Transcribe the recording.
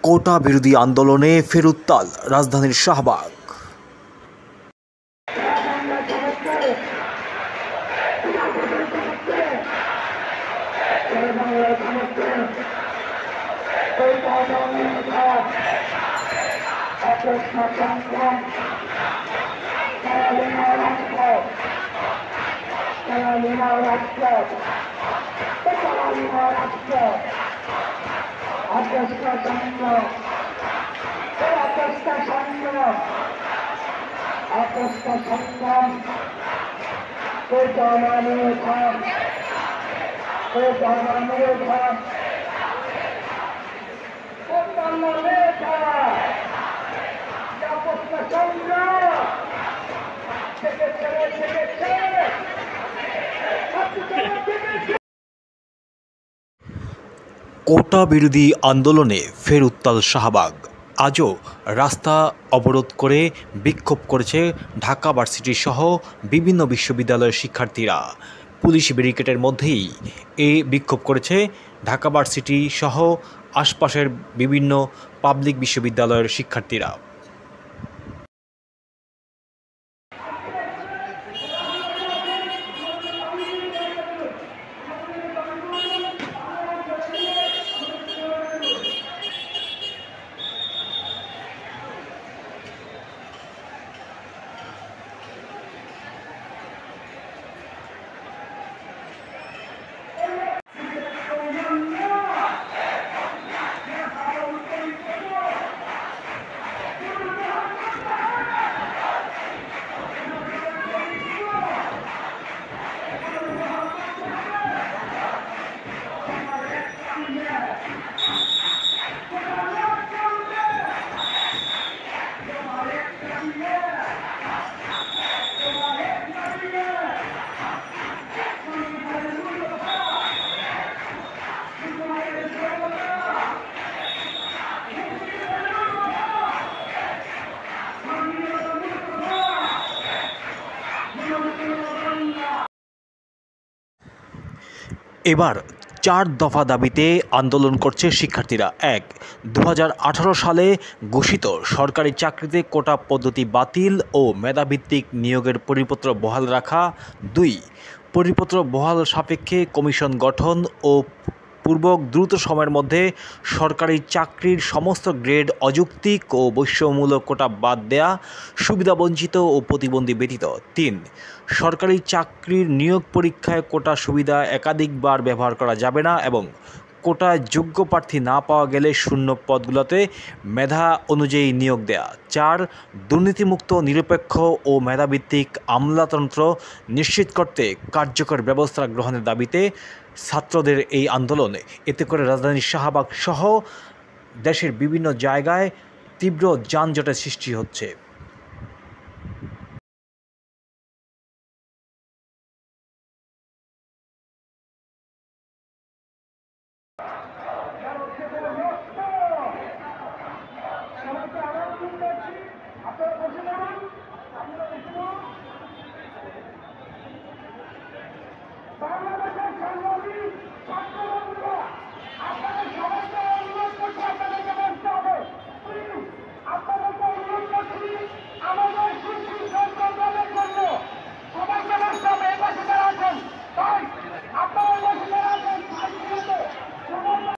কোটা বিরোধী আন্দোলনে ফের উত্তাল রাজধানীর শাহবাগ। কোটা বিরোধী আন্দোলনে ফের উত্তাল শাহবাগ। আজও রাস্তা অবরোধ করে বিক্ষোভ করেছে ঢাকা ভার্সিটি সহ বিভিন্ন বিশ্ববিদ্যালয়ের শিক্ষার্থীরা। পুলিশ ব্যারিকেডের মধ্যেই এই বিক্ষোভ করেছে ঢাকা ভার্সিটি সহ আশপাশের বিভিন্ন পাবলিক বিশ্ববিদ্যালয়ের শিক্ষার্থীরা। এবার 4 দফা দাবিতে আন্দোলন করছে শিক্ষার্থীরা। 1. 2018 সালে ঘোষিত সরকারি চাকরিতে কোটা পদ্ধতি বাতিল ও মেধাভিত্তিক নিয়োগের পরিপত্র বহাল রাখা। 2. পরিপত্র বহাল সাপেক্ষে কমিশন গঠন ও পূর্বক দ্রুত সময়ের মধ্যে সরকারি চাকরির সমস্ত গ্রেড অযৌক্তিক ও বৈষম্যমূলক কোটা বাদ দেয়া, সুবিধাবঞ্চিত ও প্রতিবন্ধী ব্যতীত। 3. সরকারি চাকরির নিয়োগ পরীক্ষায় কোটা সুবিধা একাধিকবার ব্যবহার করা যাবে না এবং কোটায় যোগ্য প্রার্থী না পাওয়া গেলে শূন্য পদগুলোতে মেধা অনুযায়ী নিয়োগ দেয়া। 4. দুর্নীতিমুক্ত নিরপেক্ষ ও মেধাভিত্তিক আমলাতন্ত্র নিশ্চিত করতে কার্যকর ব্যবস্থা গ্রহণের দাবিতে ছাত্রদের এই আন্দোলনে। এতে করে রাজধানীর শাহবাগ সহ দেশের বিভিন্ন জায়গায় তীব্র যানজটের সৃষ্টি হচ্ছে।